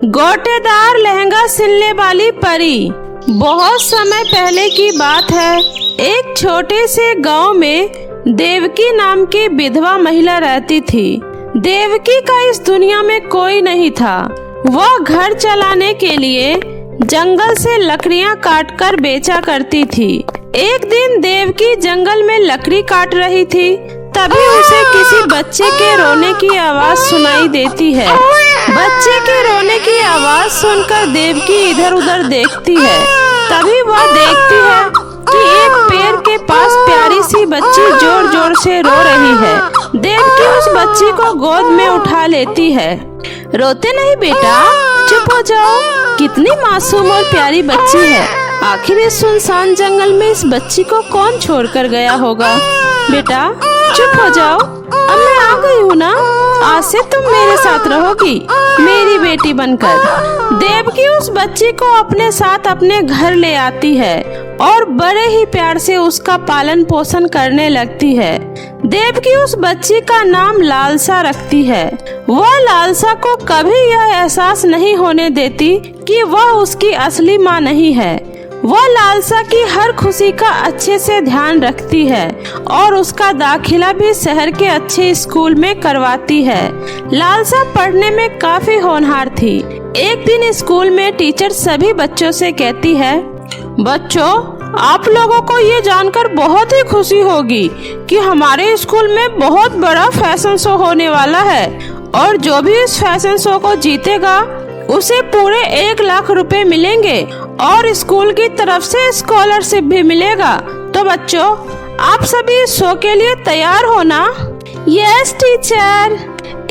गोटेदार लहंगा सिलने वाली परी। बहुत समय पहले की बात है। एक छोटे से गांव में देवकी नाम की विधवा महिला रहती थी। देवकी का इस दुनिया में कोई नहीं था। वह घर चलाने के लिए जंगल से लकड़ियां काटकर बेचा करती थी। एक दिन देवकी जंगल में लकड़ी काट रही थी, तभी उसे किसी बच्चे के रोने की आवाज सुनाई देती है। बच्चे के रोने की आवाज सुनकर देवकी इधर उधर देखती है। तभी वह देखती है कि एक पेड़ के पास प्यारी सी बच्ची जोर जोर से रो रही है। देवकी उस बच्ची को गोद में उठा लेती है। रोते नहीं बेटा, चुप हो जाओ। कितनी मासूम और प्यारी बच्ची है। आखिर इस सुनसान जंगल में इस बच्ची को कौन छोड़कर गया होगा। बेटा चुप हो जाओ, अब मैं आ गई हूँ ना। आज से तुम मेरे साथ रहोगी, मेरी बेटी बनकर। देवकी उस बच्ची को अपने साथ अपने घर ले आती है और बड़े ही प्यार से उसका पालन पोषण करने लगती है। देवकी उस बच्ची का नाम लालसा रखती है। वह लालसा को कभी यह एहसास नहीं होने देती कि वह उसकी असली माँ नहीं है। वह लालसा की हर खुशी का अच्छे से ध्यान रखती है और उसका दाखिला भी शहर के अच्छे स्कूल में करवाती है। लालसा पढ़ने में काफी होनहार थी। एक दिन स्कूल में टीचर सभी बच्चों से कहती है, बच्चों आप लोगों को ये जानकर बहुत ही खुशी होगी कि हमारे स्कूल में बहुत बड़ा फैशन शो होने वाला है और जो भी इस फैशन शो को जीतेगा उसे पूरे 1 लाख रुपए मिलेंगे और स्कूल की तरफ से स्कॉलरशिप भी मिलेगा। तो बच्चों आप सभी इस शो के लिए तैयार हो ना? Yes teacher.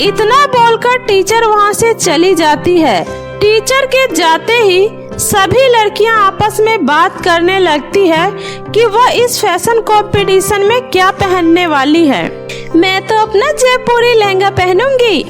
इतना बोलकर टीचर वहाँ से चली जाती है। टीचर के जाते ही सभी लड़कियां आपस में बात करने लगती है कि वह इस फैशन कंपटीशन में क्या पहनने वाली है। मैं तो अपना जयपुरी लहंगा पहनूंगी,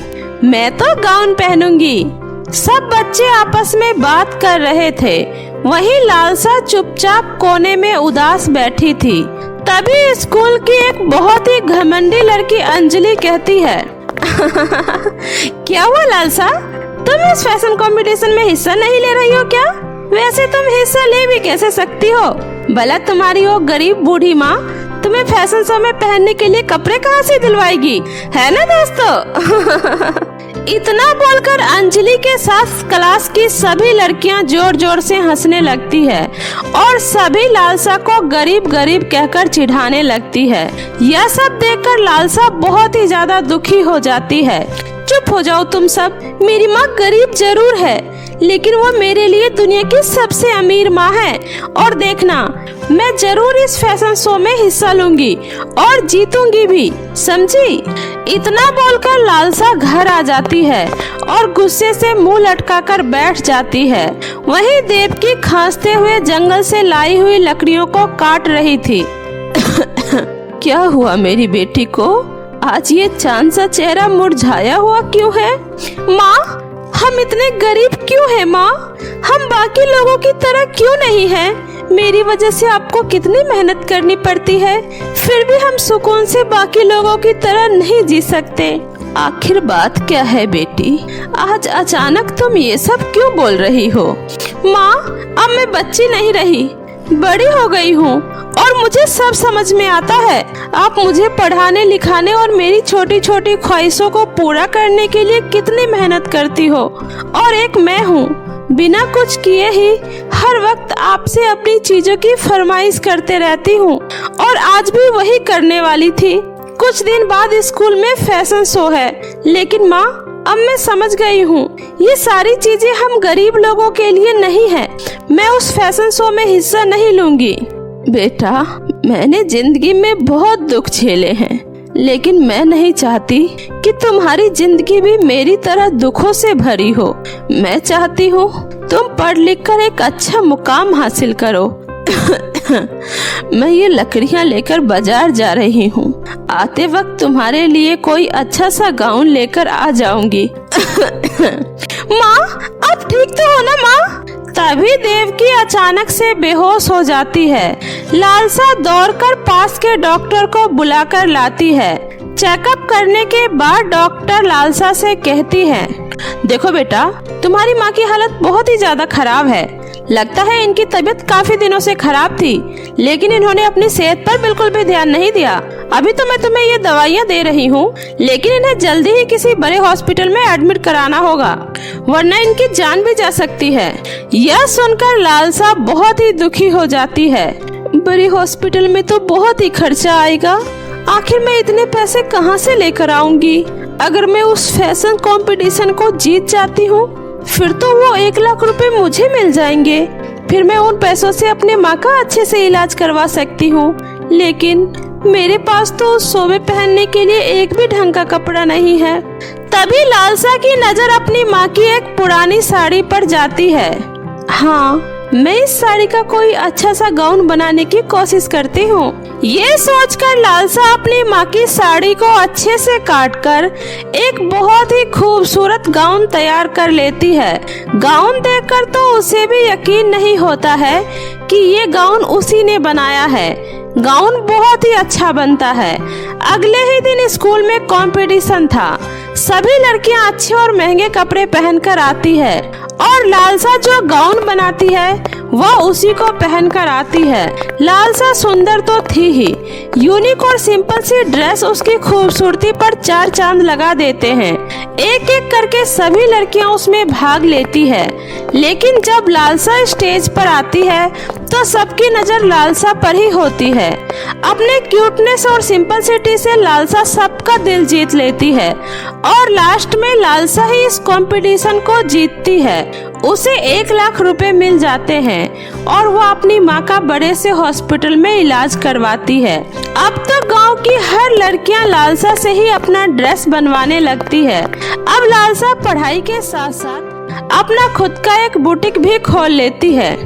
मैं तो गाउन पहनूंगी। सब बच्चे आपस में बात कर रहे थे। वहीं लालसा चुपचाप कोने में उदास बैठी थी। तभी स्कूल की एक बहुत ही घमंडी लड़की अंजलि कहती है क्या हुआ लालसा, तुम इस फैशन कंपटीशन में हिस्सा नहीं ले रही हो क्या? वैसे तुम हिस्सा ले भी कैसे सकती हो? भला तुम्हारी वो गरीब बूढ़ी माँ तुम्हें फैशन शो में पहनने के लिए कपड़े कहाँ से दिलवाएगी, है ना दोस्तों? इतना बोलकर अंजलि के साथ क्लास की सभी लड़कियां जोर जोर से हंसने लगती है और सभी लालसा को गरीब गरीब कहकर चिढ़ाने लगती है। यह सब देखकर लालसा बहुत ही ज्यादा दुखी हो जाती है। चुप हो जाओ तुम सब। मेरी माँ गरीब जरूर है लेकिन वो मेरे लिए दुनिया की सबसे अमीर माँ है और देखना मैं जरूर इस फैशन शो में हिस्सा लूंगी और जीतूंगी भी, समझी? इतना बोलकर लालसा घर आ जाती है और गुस्से से मुंह लटकाकर बैठ जाती है। वहीं देवकी खांसते हुए जंगल से लाई हुई लकड़ियों को काट रही थी। क्या हुआ मेरी बेटी को? आज ये चांद सा चेहरा मुरझाया हुआ क्यों है? माँ हम इतने गरीब क्यों हैं माँ? हम बाकी लोगों की तरह क्यों नहीं हैं? मेरी वजह से आपको कितनी मेहनत करनी पड़ती है, फिर भी हम सुकून से बाकी लोगों की तरह नहीं जी सकते। आखिर बात क्या है बेटी? आज अचानक तुम ये सब क्यों बोल रही हो? माँ अब मैं बच्ची नहीं रही, बड़ी हो गई हूँ और मुझे सब समझ में आता है। आप मुझे पढ़ाने लिखाने और मेरी छोटी छोटी ख्वाहिशों को पूरा करने के लिए कितनी मेहनत करती हो और एक मैं हूँ बिना कुछ किए ही हर वक्त आपसे अपनी चीजों की फरमाइश करते रहती हूँ और आज भी वही करने वाली थी। कुछ दिन बाद स्कूल में फैशन शो है लेकिन माँ अब मैं समझ गई हूँ ये सारी चीजें हम गरीब लोगों के लिए नहीं है। मैं उस फैशन शो में हिस्सा नहीं लूंगी। बेटा मैंने जिंदगी में बहुत दुख झेले हैं लेकिन मैं नहीं चाहती कि तुम्हारी जिंदगी भी मेरी तरह दुखों से भरी हो। मैं चाहती हूँ तुम पढ़ लिख कर एक अच्छा मुकाम हासिल करो। मैं ये लकड़ियाँ लेकर बाजार जा रही हूँ। आते वक्त तुम्हारे लिए कोई अच्छा सा गाउन लेकर आ जाऊंगी। माँ अब ठीक तो हो ना माँ? तभी देवकी अचानक से बेहोश हो जाती है। लालसा दौड़कर पास के डॉक्टर को बुलाकर लाती है। चेकअप करने के बाद डॉक्टर लालसा से कहती है, देखो बेटा, तुम्हारी माँ की हालत बहुत ही ज्यादा खराब है। लगता है इनकी तबीयत काफी दिनों से खराब थी, लेकिन इन्होंने अपनी सेहत पर बिल्कुल भी ध्यान नहीं दिया। अभी तो मैं तुम्हें ये दवाइयाँ दे रही हूँ, लेकिन इन्हें जल्दी ही किसी बड़े हॉस्पिटल में एडमिट कराना होगा, वरना इनकी जान भी जा सकती है। यह सुनकर लालसा बहुत ही दुखी हो जाती है। बड़े हॉस्पिटल में तो बहुत ही खर्चा आएगा, आखिर मैं इतने पैसे कहाँ से लेकर आऊंगी? अगर मैं उस फैशन कंपटीशन को जीत जाती हूँ, फिर तो वो 1 लाख रुपए मुझे मिल जाएंगे। फिर मैं उन पैसों से अपने माँ का अच्छे से इलाज करवा सकती हूँ। लेकिन मेरे पास तो उस शोभे पहनने के लिए एक भी ढंग का कपड़ा नहीं है। तभी लालसा की नजर अपनी माँ की एक पुरानी साड़ी पर जाती है। हाँ, मैं इस साड़ी का कोई अच्छा सा गाउन बनाने की कोशिश करती हूँ। ये सोचकर लालसा अपनी माँ की साड़ी को अच्छे से काटकर एक बहुत ही खूबसूरत गाउन तैयार कर लेती है। गाउन देखकर तो उसे भी यकीन नहीं होता है कि ये गाउन उसी ने बनाया है। गाउन बहुत ही अच्छा बनता है। अगले ही दिन स्कूल में कंपटीशन था। सभी लड़कियां अच्छे और महंगे कपड़े पहनकर आती है और लालसा जो गाउन बनाती है वह उसी को पहनकर आती है। लालसा सुंदर तो थी ही, यूनिक और सिंपल सी ड्रेस उसकी खूबसूरती पर 4 चांद लगा देते हैं। एक एक करके सभी लड़कियां उसमें भाग लेती है, लेकिन जब लालसा स्टेज पर आती है तो सबकी नजर लालसा पर ही होती है। अपने क्यूटनेस और सिंपलिसिटी से लालसा सबका दिल जीत लेती है और लास्ट में लालसा ही इस कंपटीशन को जीतती है। उसे 1 लाख रुपए मिल जाते हैं और वो अपनी माँ का बड़े से हॉस्पिटल में इलाज करवाती है। अब तो गांव की हर लड़कियां लालसा से ही अपना ड्रेस बनवाने लगती है। अब लालसा पढ़ाई के साथ साथ अपना खुद का एक बुटीक भी खोल लेती है।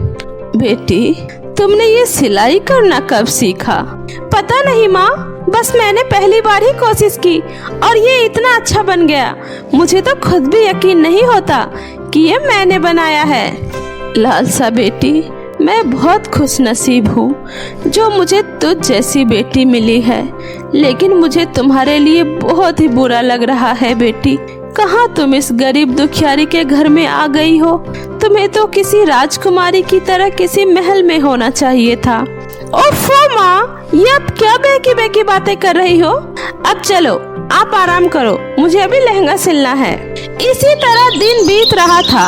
बेटी, तुमने ये सिलाई करना कब सीखा? पता नहीं माँ, बस मैंने पहली बार ही कोशिश की और ये इतना अच्छा बन गया। मुझे तो खुद भी यकीन नहीं होता कि ये मैंने बनाया है। लालसा बेटी, मैं बहुत खुशनसीब हूँ जो मुझे तुझ जैसी बेटी मिली है, लेकिन मुझे तुम्हारे लिए बहुत ही बुरा लग रहा है बेटी। कहाँ तुम इस गरीब दुखियारी के घर में आ गई हो? तुम्हें तो किसी राजकुमारी की तरह किसी महल में होना चाहिए था। ओफो माँ, ये अब क्या बेकी बेकी बातें कर रही हो? अब चलो आप आराम करो, मुझे अभी लहंगा सिलना है। इसी तरह दिन बीत रहा था।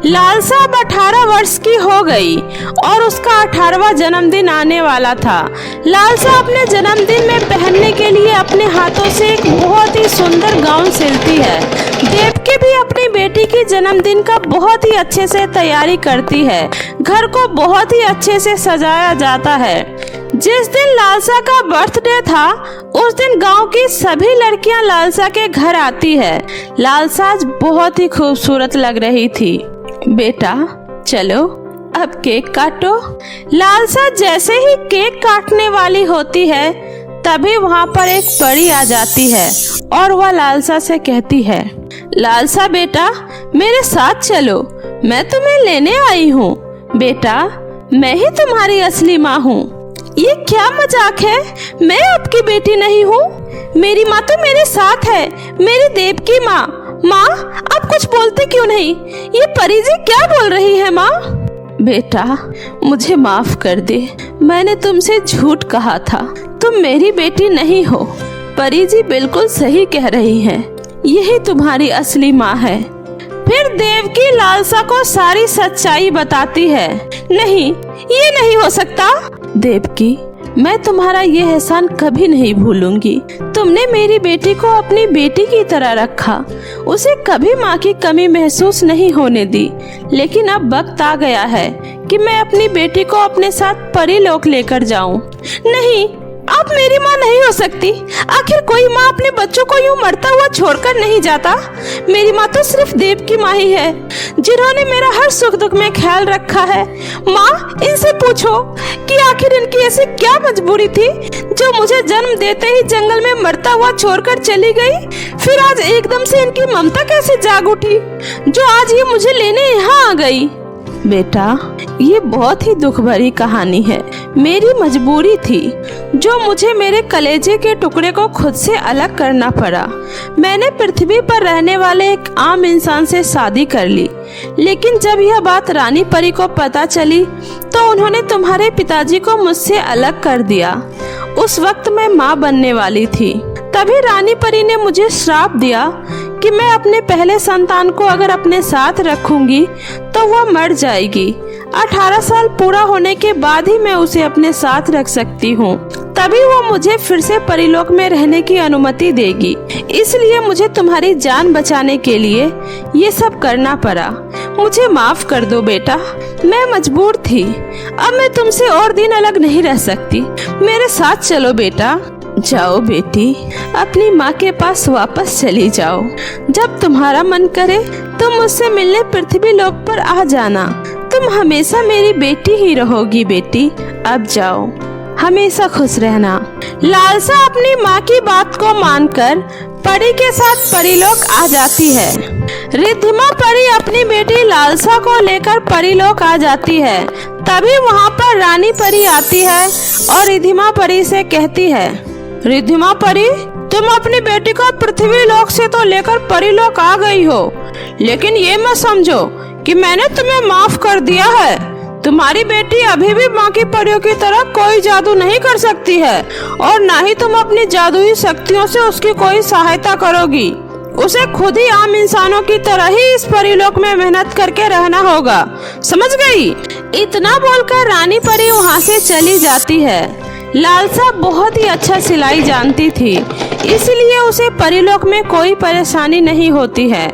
लालसा अब 18 वर्ष की हो गई और उसका 18वां जन्मदिन आने वाला था। लालसा अपने जन्मदिन में पहनने के लिए अपने हाथों से एक बहुत ही सुंदर गाउन सिलती है। देवकी भी अपनी बेटी की जन्मदिन का बहुत ही अच्छे से तैयारी करती है। घर को बहुत ही अच्छे से सजाया जाता है। जिस दिन लालसा का बर्थडे था, उस दिन गांव की सभी लड़कियां लालसा के घर आती है। लालसा आज बहुत ही खूबसूरत लग रही थी। बेटा चलो अब केक काटो। लालसा जैसे ही केक काटने वाली होती है, तभी वहाँ पर एक परी आ जाती है और वह लालसा से कहती है, लालसा बेटा मेरे साथ चलो, मैं तुम्हें लेने आई हूँ। बेटा मैं ही तुम्हारी असली माँ हूँ। ये क्या मजाक है? मैं आपकी बेटी नहीं हूँ। मेरी माँ तो मेरे साथ है, मेरी देवकी माँ। माँ आप कुछ बोलते क्यों नहीं? ये परी जी क्या बोल रही है माँ? बेटा मुझे माफ कर दे, मैंने तुमसे झूठ कहा था। तुम मेरी बेटी नहीं हो। परी जी बिल्कुल सही कह रही हैं, यही तुम्हारी असली माँ है। फिर देवकी लालसा को सारी सच्चाई बताती है। नहीं, ये नहीं हो सकता। देवकी मैं तुम्हारा ये एहसान कभी नहीं भूलूंगी। तुमने मेरी बेटी को अपनी बेटी की तरह रखा, उसे कभी माँ की कमी महसूस नहीं होने दी। लेकिन अब वक्त आ गया है कि मैं अपनी बेटी को अपने साथ परीलोक लेकर जाऊं। नहीं, आप मेरी माँ नहीं हो सकती। आखिर कोई माँ अपने बच्चों को यूं मरता हुआ छोड़कर नहीं जाता। मेरी माँ तो सिर्फ देव की माँ ही है, जिन्होंने मेरा हर सुख दुख में ख्याल रखा है। माँ इनसे पूछो कि आखिर इनकी ऐसी क्या मजबूरी थी जो मुझे जन्म देते ही जंगल में मरता हुआ छोड़कर चली गई। फिर आज एकदम से इनकी ममता कैसे जाग उठी जो आज ये मुझे लेने यहाँ आ गई। बेटा ये बहुत ही दुख भरी कहानी है। मेरी मजबूरी थी, जो मुझे मेरे कलेजे के टुकड़े को खुद से अलग करना पड़ा। मैंने पृथ्वी पर रहने वाले एक आम इंसान से शादी कर ली, लेकिन जब यह बात रानी परी को पता चली तो उन्होंने तुम्हारे पिताजी को मुझसे अलग कर दिया। उस वक्त मैं माँ बनने वाली थी। तभी रानी परी ने मुझे श्राप दिया कि मैं अपने पहले संतान को अगर अपने साथ रखूंगी तो वह मर जाएगी। 18 साल पूरा होने के बाद ही मैं उसे अपने साथ रख सकती हूँ, तभी वो मुझे फिर से परीलोक में रहने की अनुमति देगी। इसलिए मुझे तुम्हारी जान बचाने के लिए ये सब करना पड़ा। मुझे माफ कर दो बेटा, मैं मजबूर थी। अब मैं तुमसे और दिन अलग नहीं रह सकती। मेरे साथ चलो बेटा। जाओ बेटी, अपनी माँ के पास वापस चली जाओ। जब तुम्हारा मन करे तो मुझसे मिलने पृथ्वी लोक पर आ जाना। तुम हमेशा मेरी बेटी ही रहोगी बेटी। अब जाओ, हमेशा खुश रहना। लालसा अपनी माँ की बात को मानकर परी के साथ परीलोक आ जाती है। रिद्धिमा परी अपनी बेटी लालसा को लेकर परीलोक आ जाती है। तभी वहाँ पर रानी परी आती है और रिद्धिमा परी से कहती है, रिद्धिमा परी, तुम अपनी बेटी को पृथ्वी लोक से तो लेकर परीलोक आ गई हो, लेकिन ये मत समझो कि मैंने तुम्हें माफ कर दिया है। तुम्हारी बेटी अभी भी बाकी परियों की तरह कोई जादू नहीं कर सकती है और ना ही तुम अपनी जादुई शक्तियों से उसकी कोई सहायता करोगी। उसे खुद ही आम इंसानों की तरह ही इस परीलोक में मेहनत करके रहना होगा, समझ गई? इतना बोलकर रानी परी वहाँ से चली जाती है। लालसा बहुत ही अच्छा सिलाई जानती थी, इसलिए उसे परीलोक में कोई परेशानी नहीं होती है।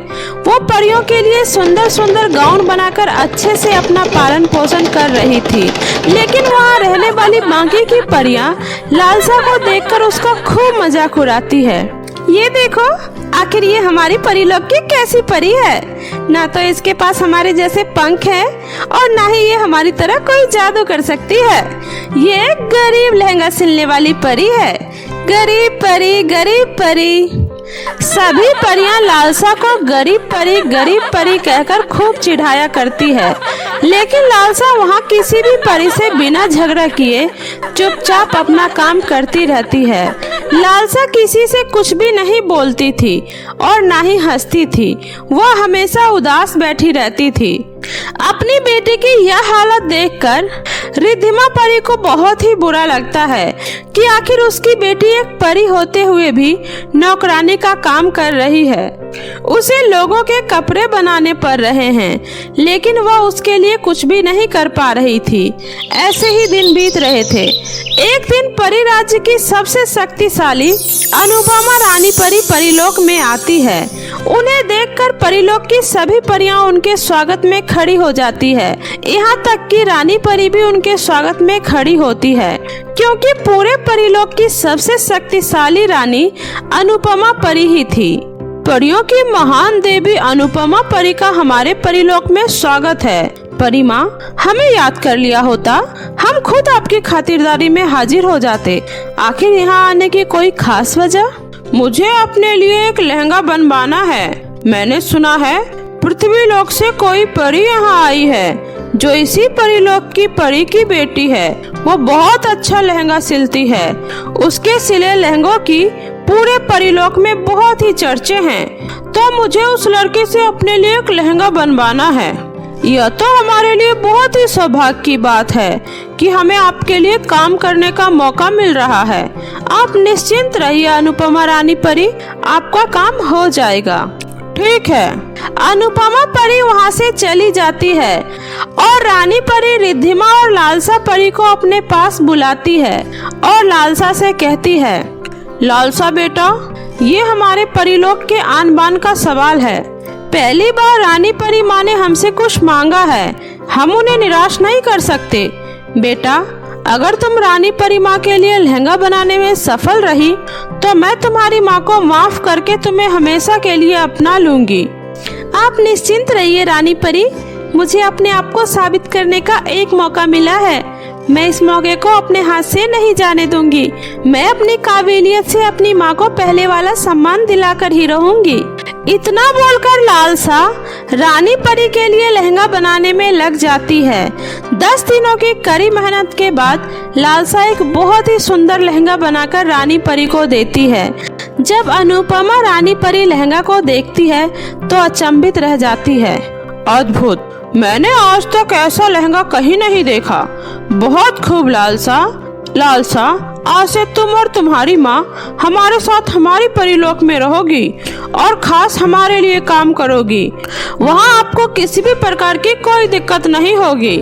वो परियों के लिए सुंदर सुंदर गाउन बनाकर अच्छे से अपना पालन पोषण कर रही थी, लेकिन वहाँ रहने वाली बाकी की परियां लालसा को देखकर उसका खूब मजाक उड़ाती है। ये देखो, आखिर ये हमारी परीलोक की कैसी परी है। ना तो इसके पास हमारे जैसे पंख है और ना ही ये हमारी तरह कोई जादू कर सकती है। ये गरीब लहंगा सिलने वाली परी है। गरीब परी, गरीब परी। सभी परियां लालसा को गरीब परी कहकर खूब चिढ़ाया करती है, लेकिन लालसा वहाँ किसी भी परी से बिना झगड़ा किए चुपचाप अपना काम करती रहती है। लालसा किसी से कुछ भी नहीं बोलती थी और ना ही हंसती थी। वह हमेशा उदास बैठी रहती थी। अपनी बेटी की यह हालत देखकर रिद्धिमा परी को बहुत ही बुरा लगता है कि आखिर उसकी बेटी एक परी होते हुए भी नौकरानी का काम कर रही है। उसे लोगों के कपड़े बनाने पड़ रहे हैं, लेकिन वह उसके लिए कुछ भी नहीं कर पा रही थी। ऐसे ही दिन बीत रहे थे। एक दिन परी राज्य की सबसे शक्तिशाली अनुपमा रानी परी परीलोक में आती है। उन्हें देखकर परीलोक की सभी परियां उनके स्वागत में खड़ी हो जाती है। यहाँ तक कि रानी परी भी उनके स्वागत में खड़ी होती है, क्योंकि पूरे परीलोक की सबसे शक्तिशाली रानी अनुपमा परी ही थी। परियों की महान देवी अनुपमा परी का हमारे परीलोक में स्वागत है। परी माँ, हमें याद कर लिया होता, हम खुद आपकी खातिरदारी में हाजिर हो जाते। आखिर यहाँ आने की कोई खास वजह? मुझे अपने लिए एक लहंगा बनवाना है। मैंने सुना है पृथ्वी लोक से कोई परी यहाँ आई है जो इसी परीलोक की परी की बेटी है। वो बहुत अच्छा लहंगा सिलती है। उसके सिले लहंगों की पूरे परीलोक में बहुत ही चर्चे हैं, तो मुझे उस लड़की से अपने लिए एक लहंगा बनवाना है। यह तो हमारे लिए बहुत ही सौभाग्य की बात है कि हमें आपके लिए काम करने का मौका मिल रहा है। आप निश्चिंत रहिए अनुपमा रानी परी, आपका काम हो जाएगा। ठीक है। अनुपमा परी वहाँ से चली जाती है और रानी परी रिद्धिमा और लालसा परी को अपने पास बुलाती है और लालसा से कहती है, लालसा बेटा, ये हमारे परीलोक के आन बान का सवाल है। पहली बार रानी परी माँ ने हमसे कुछ मांगा है, हम उन्हें निराश नहीं कर सकते। बेटा, अगर तुम रानी परी माँ के लिए लहंगा बनाने में सफल रही तो मैं तुम्हारी माँ को माफ करके तुम्हें हमेशा के लिए अपना लूंगी। आप निश्चिंत रहिए रानी परी, मुझे अपने आप को साबित करने का एक मौका मिला है। मैं इस मौके को अपने हाथ से नहीं जाने दूंगी। मैं अपनी काबिलियत से अपनी माँ को पहले वाला सम्मान दिलाकर ही रहूंगी। इतना बोलकर लालसा रानी परी के लिए लहंगा बनाने में लग जाती है। 10 दिनों की कड़ी मेहनत के बाद लालसा एक बहुत ही सुंदर लहंगा बनाकर रानी परी को देती है। जब अनुपमा रानी परी लहंगा को देखती है तो अचंभित रह जाती है। अद्भुत, मैंने आज तक ऐसा लहंगा कहीं नहीं देखा। बहुत खूब लालसा। लालसा, आज से तुम और तुम्हारी माँ हमारे साथ हमारी परीलोक में रहोगी और खास हमारे लिए काम करोगी। वहाँ आपको किसी भी प्रकार की कोई दिक्कत नहीं होगी।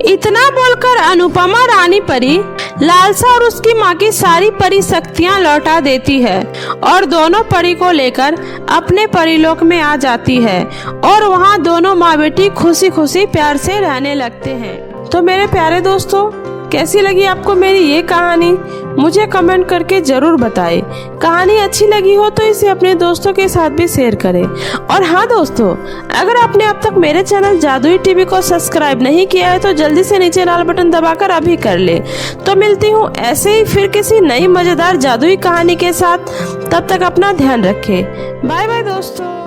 इतना बोलकर अनुपमा रानी परी लालसा और उसकी माँ की सारी परी शक्तियाँ लौटा देती है और दोनों परी को लेकर अपने परीलोक में आ जाती है और वहाँ दोनों माँ बेटी खुशी खुशी प्यार से रहने लगते हैं। तो मेरे प्यारे दोस्तों, कैसी लगी आपको मेरी ये कहानी? मुझे कमेंट करके जरूर बताएं। कहानी अच्छी लगी हो तो इसे अपने दोस्तों के साथ भी शेयर करें। और हाँ दोस्तों, अगर आपने अब तक मेरे चैनल जादुई टीवी को सब्सक्राइब नहीं किया है तो जल्दी से नीचे लाल बटन दबाकर अभी कर ले। तो मिलती हूँ ऐसे ही फिर किसी नई मजेदार जादुई कहानी के साथ। तब तक अपना ध्यान रखें। बाय बाय दोस्तों।